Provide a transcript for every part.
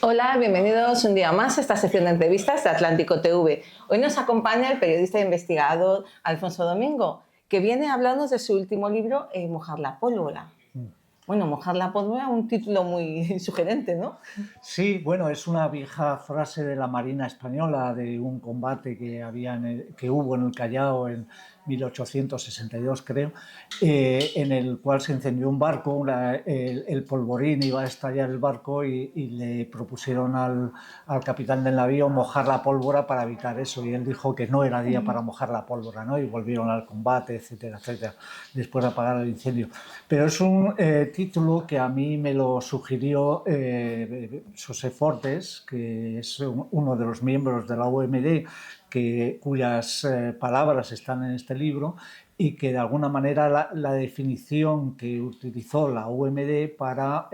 Hola, bienvenidos un día más a esta sección de entrevistas de Atlántico TV. Hoy nos acompaña el periodista e investigador Alfonso Domingo, que viene a hablarnos de su último libro, Mojar la pólvora. Bueno, mojar la pólvora, un título muy sugerente, ¿no? Sí, bueno, es una vieja frase de la Marina Española, de un combate que hubo en el Callao en 1862, creo, en el cual se incendió un barco, el polvorín, iba a estallar el barco y le propusieron al capitán del navío mojar la pólvora para evitar eso, y él dijo que no era día para mojar la pólvora, ¿no? Y volvieron al combate, etcétera, etcétera, después de apagar el incendio. Pero es un título que a mí me lo sugirió José Fortes, que es uno de los miembros de la OMD, cuyas palabras están en este libro, y que de alguna manera la definición que utilizó la OMD para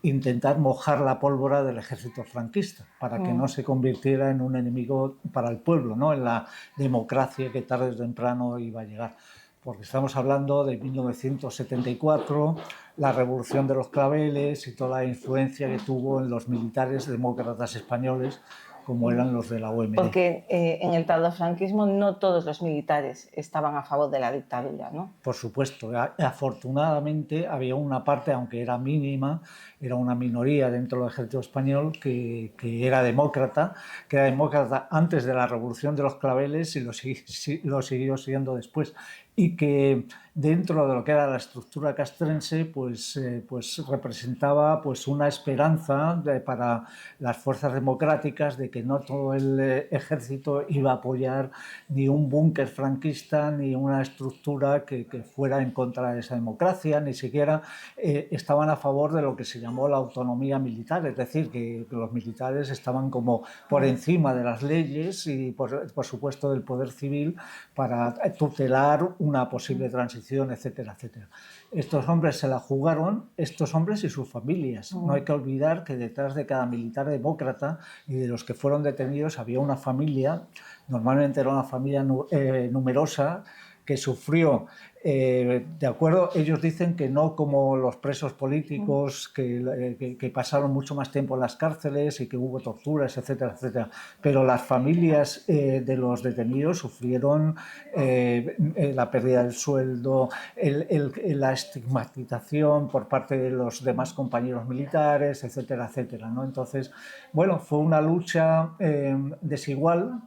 intentar mojar la pólvora del ejército franquista, para que no se convirtiera en un enemigo para el pueblo, ¿no? En la democracia que tarde o temprano iba a llegar. Porque estamos hablando de 1974, la revolución de los claveles y toda la influencia que tuvo en los militares demócratas españoles, como eran los de la OMD. Porque en el tardofranquismo no todos los militares estaban a favor de la dictadura, ¿no? Por supuesto, afortunadamente había una parte, aunque era mínima, era una minoría dentro del ejército español que era demócrata antes de la revolución de los claveles y lo siguió siendo después, y que dentro de lo que era la estructura castrense pues representaba pues una esperanza para las fuerzas democráticas de que no todo el ejército iba a apoyar ni un búnker franquista ni una estructura que fuera en contra de esa democracia, ni siquiera estaban a favor de lo que se llamó la autonomía militar, es decir, que los militares estaban como por encima de las leyes y por supuesto del poder civil para tutelar una posible transición, etcétera, etcétera. Estos hombres se la jugaron, estos hombres y sus familias. No hay que olvidar que detrás de cada militar demócrata y de los que fueron detenidos había una familia, normalmente era una familia numerosa, que sufrió, de acuerdo, ellos dicen que no como los presos políticos que pasaron mucho más tiempo en las cárceles y que hubo torturas, etcétera, etcétera, pero las familias de los detenidos sufrieron la pérdida del sueldo, la estigmatización por parte de los demás compañeros militares, etcétera, etcétera, ¿no? Entonces, bueno, fue una lucha desigual,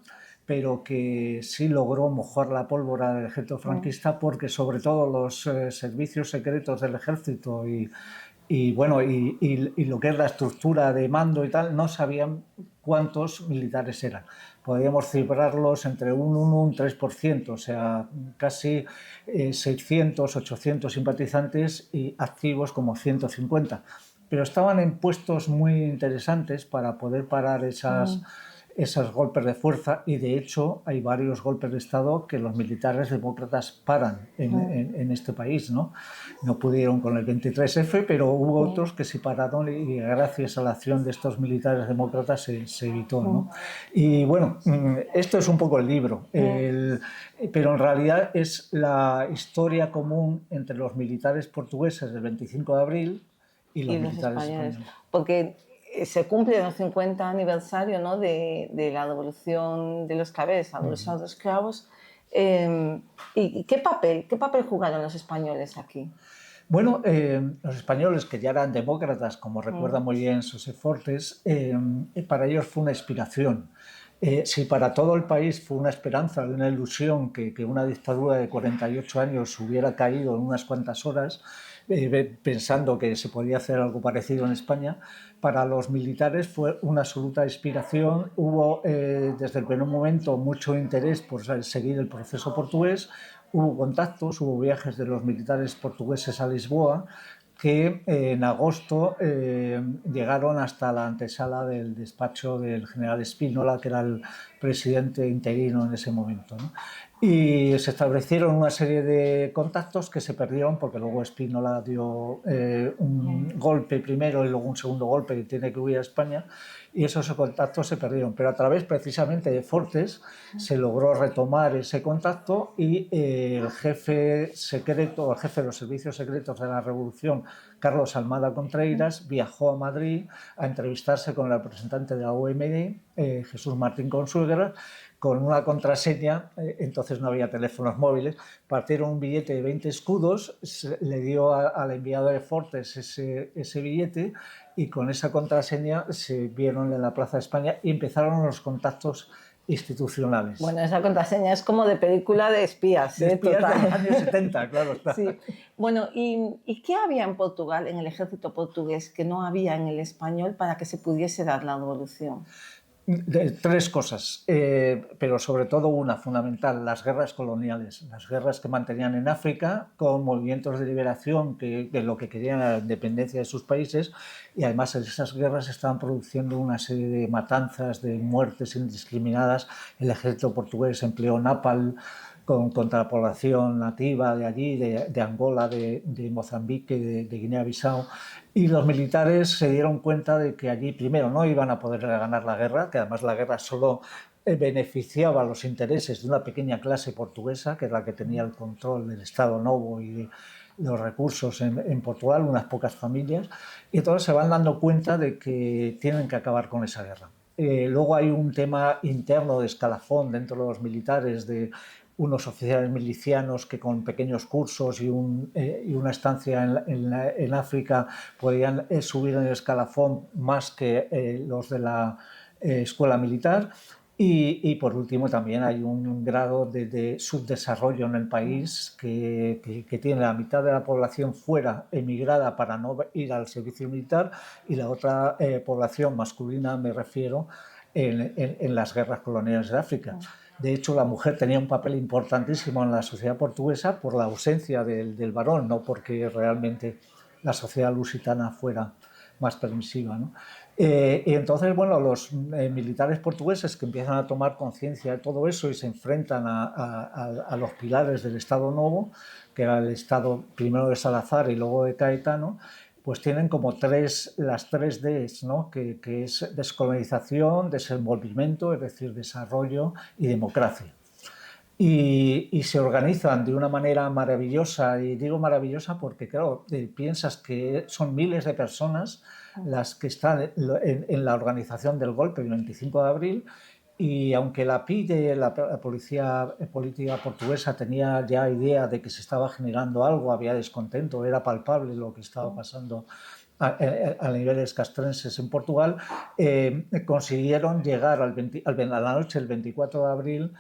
pero que sí logró mojar la pólvora del ejército franquista, porque sobre todo los servicios secretos del ejército y lo que es la estructura de mando y tal, no sabían cuántos militares eran. Podíamos cifrarlos entre un 1 y un 3%, o sea, casi 600, 800 simpatizantes y activos como 150. Pero estaban en puestos muy interesantes para poder parar esos golpes de fuerza, y de hecho hay varios golpes de Estado que los militares demócratas paran en este país, ¿no? No pudieron con el 23F, pero hubo otros que sí pararon, y gracias a la acción de estos militares demócratas se evitó, ¿no? Y bueno, esto es un poco el libro, pero en realidad es la historia común entre los militares portugueses del 25 de abril y los militares españoles. Porque se cumple el 50 aniversario, ¿no?, de la devolución de los claveles a los esclavos. ¿Y qué papel jugaron los españoles aquí? Bueno, los españoles, que ya eran demócratas, como recuerda muy bien José Fortes, para ellos fue una inspiración. Si para todo el país fue una esperanza, una ilusión que una dictadura de 48 años hubiera caído en unas cuantas horas, pensando que se podía hacer algo parecido en España, para los militares fue una absoluta inspiración. Hubo desde el primer momento mucho interés por seguir el proceso portugués, hubo contactos, hubo viajes de los militares portugueses a Lisboa, que en agosto llegaron hasta la antesala del despacho del general Spínola, que era el presidente interino en ese momento, ¿no? Y se establecieron una serie de contactos que se perdieron porque luego Spínola dio un golpe primero y luego un segundo golpe que tiene que huir a España, y esos contactos se perdieron. Pero a través precisamente de Fortes se logró retomar ese contacto y el jefe secreto, el jefe de los servicios secretos de la Revolución, Carlos Almada Contreras, viajó a Madrid a entrevistarse con el representante de la OMD, Jesús Martín Consuegra, con una contraseña. Entonces no había teléfonos móviles. Partieron un billete de 20 escudos, le dio al enviado de Fortes ese billete, y con esa contraseña se vieron en la Plaza de España y empezaron los contactos institucionales. Bueno, esa contraseña es como de película de espías. De espías Total. de los años 70, claro está. Sí. Bueno, ¿y qué había en Portugal, en el ejército portugués, que no había en el español para que se pudiese dar la revolución? Tres cosas, pero sobre todo una fundamental: las guerras coloniales, las guerras que mantenían en África con movimientos de liberación que lo que querían era la independencia de sus países, y además esas guerras estaban produciendo una serie de matanzas, de muertes indiscriminadas. El ejército portugués empleó napalm contra la población nativa de allí, de Angola, de Mozambique, de Guinea-Bissau. Y los militares se dieron cuenta de que allí, primero, no iban a poder ganar la guerra, que además la guerra solo beneficiaba los intereses de una pequeña clase portuguesa, que es la que tenía el control del Estado Novo y de los recursos en Portugal, unas pocas familias, y entonces se van dando cuenta de que tienen que acabar con esa guerra. Luego hay un tema interno de escalafón dentro de los militares, de unos oficiales milicianos que con pequeños cursos y una estancia en África podían subir en el escalafón más que los de la escuela militar. Y por último también hay un grado de subdesarrollo en el país que tiene la mitad de la población fuera, emigrada para no ir al servicio militar, y la otra población masculina, me refiero, en las guerras coloniales de África. De hecho, la mujer tenía un papel importantísimo en la sociedad portuguesa por la ausencia del varón, no porque realmente la sociedad lusitana fuera más permisiva, ¿no? Y entonces, bueno, los militares portugueses, que empiezan a tomar conciencia de todo eso y se enfrentan a los pilares del Estado Novo, que era el Estado primero de Salazar y luego de Caetano, pues tienen como las tres Ds, ¿no? que es descolonización, desenvolvimiento, es decir, desarrollo, y democracia. Y se organizan de una manera maravillosa, y digo maravillosa porque, claro, piensas que son miles de personas las que están en la organización del golpe el 25 de abril, y aunque la PIDE, la Policía Política Portuguesa, tenía ya idea de que se estaba generando algo, había descontento, era palpable lo que estaba pasando a niveles castrenses en Portugal, consiguieron llegar a la noche del 24 de abril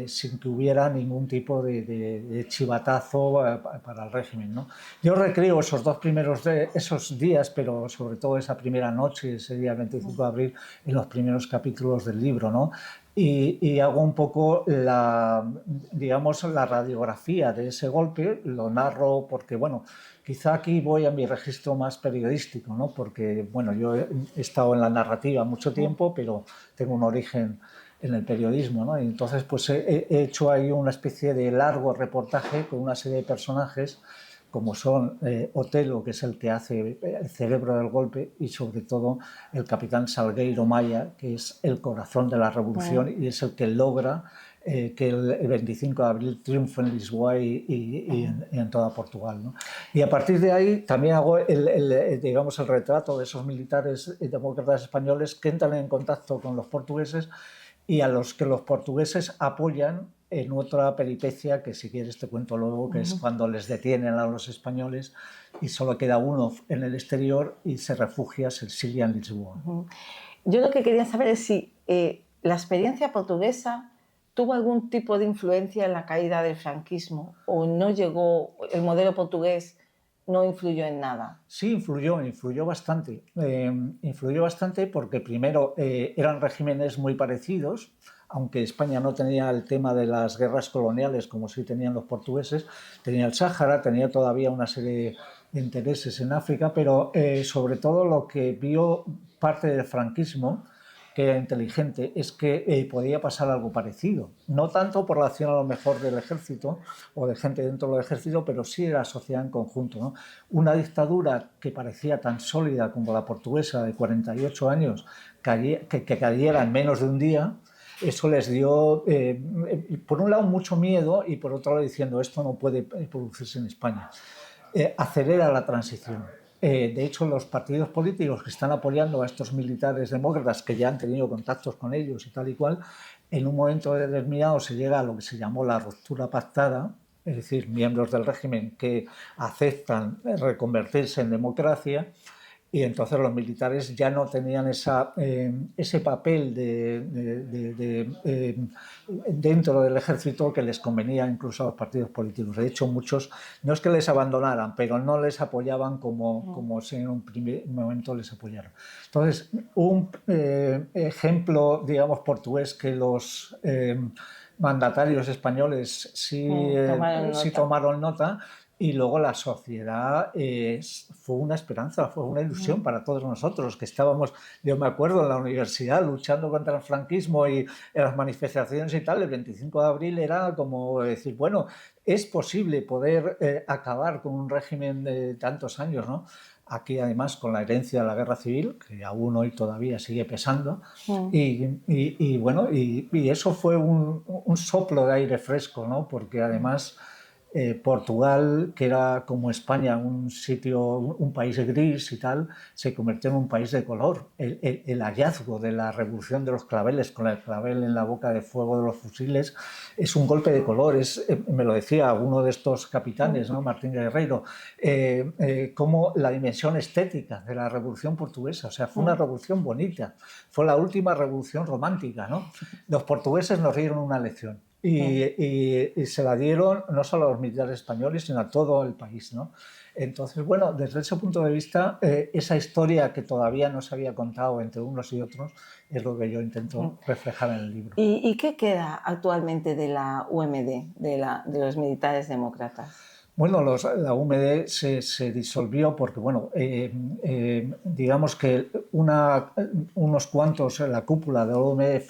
sin que hubiera ningún tipo de chivatazo para el régimen, ¿no? Yo recreo esos dos primeros esos días, pero sobre todo esa primera noche, ese día 25 de abril, en los primeros capítulos del libro, ¿no? Y hago un poco digamos, la radiografía de ese golpe, lo narro porque, bueno, quizá aquí voy a mi registro más periodístico, ¿no? Porque, bueno, yo he estado en la narrativa mucho tiempo, pero tengo un origen en el periodismo, ¿no? Y entonces, pues he hecho ahí una especie de largo reportaje con una serie de personajes, como son Otelo, que es el que hace el cerebro del golpe, y sobre todo el capitán Salgueiro Maia, que es el corazón de la revolución y es el que logra que el 25 de abril triunfe en Lisboa y en toda Portugal, ¿no? Y a partir de ahí también hago digamos, el retrato de esos militares demócratas españoles que entran en contacto con los portugueses y a los que los portugueses apoyan en otra peripecia que, si quieres, te cuento luego, que es cuando les detienen a los españoles y solo queda uno en el exterior y se refugia, se exilia en Lisboa. Yo lo que quería saber es si la experiencia portuguesa tuvo algún tipo de influencia en la caída del franquismo, o no llegó, el modelo portugués no influyó en nada. Sí, influyó bastante. Influyó bastante porque primero eran regímenes muy parecidos, aunque España no tenía el tema de las guerras coloniales como sí tenían los portugueses. Tenía el Sáhara, tenía todavía una serie de intereses en África, pero sobre todo lo que vio parte del franquismo, que era inteligente, es que podía pasar algo parecido. No tanto por la acción a lo mejor del ejército o de gente dentro del ejército, pero sí de la sociedad en conjunto, ¿no? Una dictadura que parecía tan sólida como la portuguesa de 48 años, que cayera en menos de un día, eso les dio, por un lado, mucho miedo y por otro lado diciendo esto no puede producirse en España. Acelera la transición. De hecho, los partidos políticos que están apoyando a estos militares demócratas, que ya han tenido contactos con ellos y tal y cual, en un momento determinado se llega a lo que se llamó la ruptura pactada, es decir, miembros del régimen que aceptan reconvertirse en democracia, y entonces los militares ya no tenían ese papel dentro del ejército que les convenía incluso a los partidos políticos. De hecho, muchos no es que les abandonaran, pero no les apoyaban como si en un primer momento les apoyaron. Entonces, un ejemplo, digamos, portugués que los mandatarios españoles sí tomaron nota. Y luego la sociedad fue una esperanza, fue una ilusión para todos nosotros que estábamos, yo me acuerdo en la universidad luchando contra el franquismo y en las manifestaciones y tal, el 25 de abril era como decir, bueno, es posible poder acabar con un régimen de tantos años, ¿no? Aquí además con la herencia de la guerra civil, que aún hoy todavía sigue pesando, y bueno, y eso fue un soplo de aire fresco, ¿no? Porque además Portugal, que era como España un sitio, un país gris y tal, se convirtió en un país de color. El hallazgo de la revolución de los claveles, con el clavel en la boca de fuego de los fusiles, es un golpe de color. Me lo decía uno de estos capitanes, ¿no? Martín Guerreiro, como la dimensión estética de la revolución portuguesa. O sea, fue una revolución bonita, fue la última revolución romántica, ¿no? Los portugueses nos dieron una lección. Y se la dieron no solo a los militares españoles, sino a todo el país, ¿no? Entonces, bueno, desde ese punto de vista, esa historia que todavía no se había contado entre unos y otros es lo que yo intento reflejar en el libro. ¿Y qué queda actualmente de la UMD, de los militares demócratas? Bueno, la UMD se disolvió porque, bueno, digamos que unos cuantos en la cúpula de la UMD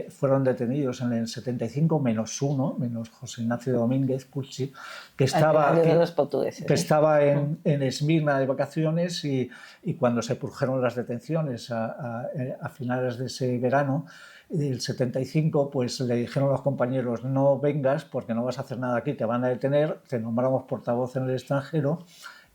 fueron detenidos en el 75, menos uno, menos José Ignacio Domínguez Pucci, que estaba en Esmirna de vacaciones y cuando se produjeron las detenciones a finales de ese verano, el 75, pues le dijeron a los compañeros, no vengas porque no vas a hacer nada aquí, te van a detener, te nombramos portavoz en el extranjero,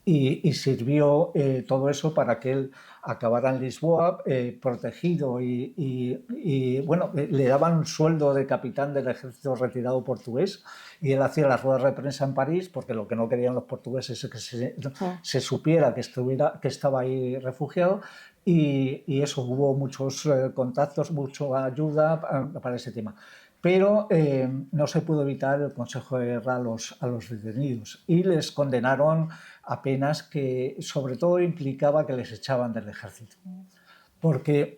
y sirvió todo eso para que él acabara en Lisboa protegido y bueno, le daban un sueldo de capitán del ejército retirado portugués y él hacía las ruedas de prensa en París porque lo que no querían los portugueses es que se supiera que estaba ahí refugiado. Y eso, hubo muchos contactos, mucha ayuda para ese tema. Pero no se pudo evitar el Consejo de Guerra a los detenidos y les condenaron a penas que sobre todo implicaba que les echaban del ejército. Porque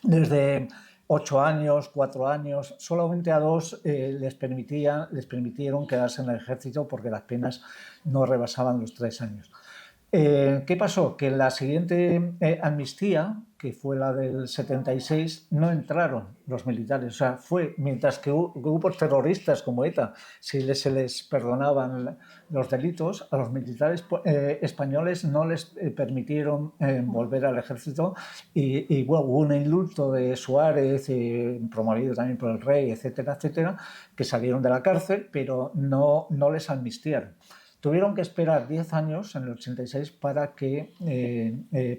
desde 8 años, 4 años, solamente a 2 les permitieron quedarse en el ejército porque las penas no rebasaban los 3 años. ¿Qué pasó? Que en la siguiente amnistía, que fue la del 76, no entraron los militares. O sea, fue mientras que grupos terroristas como ETA, si se les perdonaban los delitos, a los militares españoles no les permitieron volver al ejército y bueno, hubo un indulto de Suárez, promovido también por el rey, etcétera, etcétera, que salieron de la cárcel, pero no les amnistiaron. Tuvieron que esperar 10 años, en el 86, para que,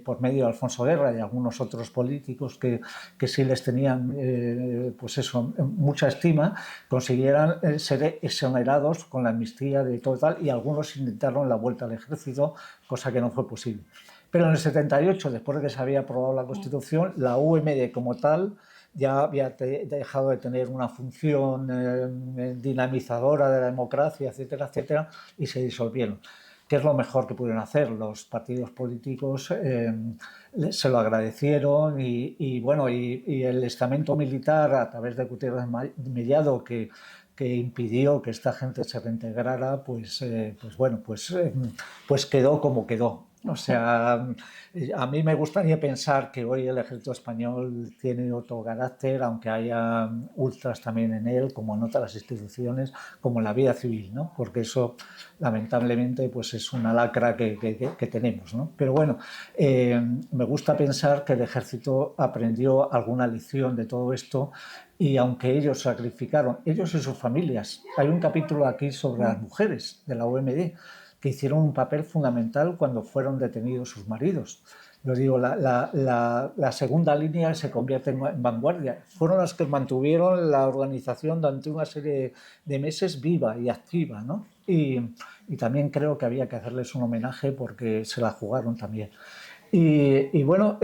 por medio de Alfonso Guerra y algunos otros políticos que sí les tenían pues eso, mucha estima, consiguieran ser exonerados con la amnistía de todo tal, y algunos intentaron la vuelta al ejército, cosa que no fue posible. Pero en el 78, después de que se había aprobado la Constitución, la UMD como tal ya había dejado de tener una función dinamizadora de la democracia, etcétera, etcétera, y se disolvieron. ¿Qué es lo mejor que pudieron hacer? Los partidos políticos se lo agradecieron y bueno, y el estamento militar, a través de Gutiérrez Mellado, que impidió que esta gente se reintegrara, pues bueno, pues quedó como quedó. O sea, a mí me gustaría pensar que hoy el ejército español tiene otro carácter, aunque haya ultras también en él, como en otras instituciones, como en la vida civil, ¿no? Porque eso, lamentablemente, pues es una lacra que tenemos, ¿no? Pero bueno, me gusta pensar que el ejército aprendió alguna lección de todo esto y aunque ellos sacrificaron, ellos y sus familias, hay un capítulo aquí sobre las mujeres de la OMD, que hicieron un papel fundamental cuando fueron detenidos sus maridos. Yo digo, la segunda línea se convierte en vanguardia. Fueron las que mantuvieron la organización durante una serie de meses viva y activa, ¿no? Y también creo que había que hacerles un homenaje porque se la jugaron también. Y bueno,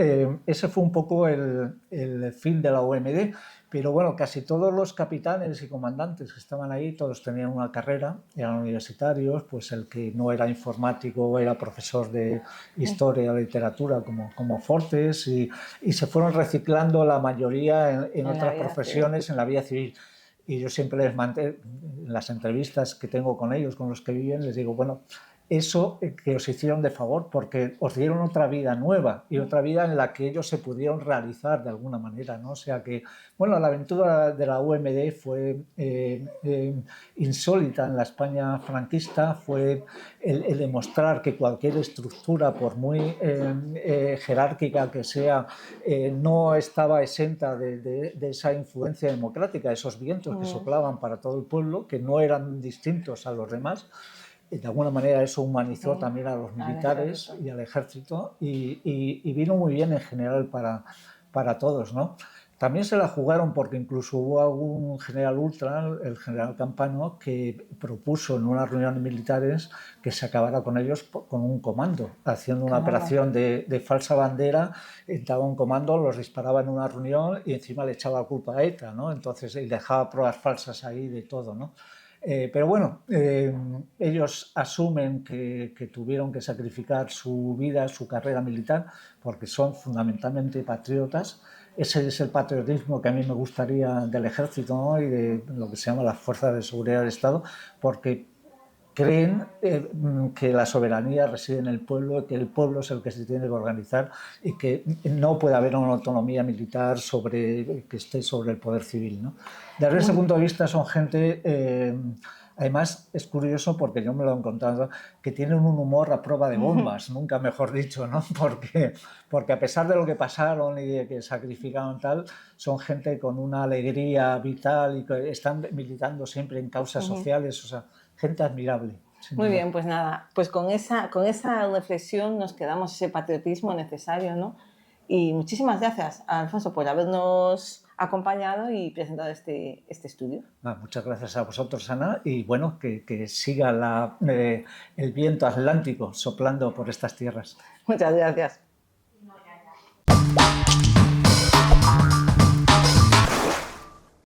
ese fue un poco el fin de la OMD, pero bueno, casi todos los capitanes y comandantes que estaban ahí, todos tenían una carrera, eran universitarios, pues el que no era informático era profesor de historia o literatura como Fortes, y se fueron reciclando la mayoría en otras profesiones en la vida civil. Y yo siempre les mantengo, en las entrevistas que tengo con ellos, con los que viven, les digo, bueno, eso que os hicieron de favor, porque os dieron otra vida nueva y otra vida en la que ellos se pudieron realizar de alguna manera, ¿no? O sea que, bueno, la aventura de la UMD fue insólita en la España franquista, fue el demostrar que cualquier estructura, por muy jerárquica que sea, no estaba exenta de esa influencia democrática, esos vientos que soplaban para todo el pueblo, que no eran distintos a los demás. De alguna manera eso humanizó también a los militares y al ejército y vino muy bien en general para todos, ¿no? También se la jugaron porque incluso hubo algún general ultra, el general Campano, que propuso en unas reuniones militares que se acabara con ellos con un comando, haciendo una operación de falsa bandera, entraba un comando, los disparaba en una reunión y encima le echaba culpa a ETA, ¿no? Entonces, y dejaba pruebas falsas ahí de todo, ¿no? Pero bueno, ellos asumen que tuvieron que sacrificar su vida, su carrera militar, porque son fundamentalmente patriotas. Ese es el patriotismo que a mí me gustaría del ejército, ¿no? Y de lo que se llama las fuerzas de seguridad del Estado, porque creen que la soberanía reside en el pueblo, que el pueblo es el que se tiene que organizar y que no puede haber una autonomía militar que esté sobre el poder civil, ¿no? Desde ese punto de vista son gente, además es curioso porque yo me lo he encontrado, que tienen un humor a prueba de bombas, nunca mejor dicho, ¿no? Porque a pesar de lo que pasaron y de que sacrificaron tal, son gente con una alegría vital y que están militando siempre en causas sociales, o sea, gente admirable. Muy bien, pues nada, pues con esa reflexión nos quedamos, ese patriotismo necesario, ¿no? Y muchísimas gracias, Alfonso, por habernos acompañado y presentado este estudio. Muchas gracias a vosotros, Ana, y bueno, que siga el viento atlántico soplando por estas tierras. Muchas gracias.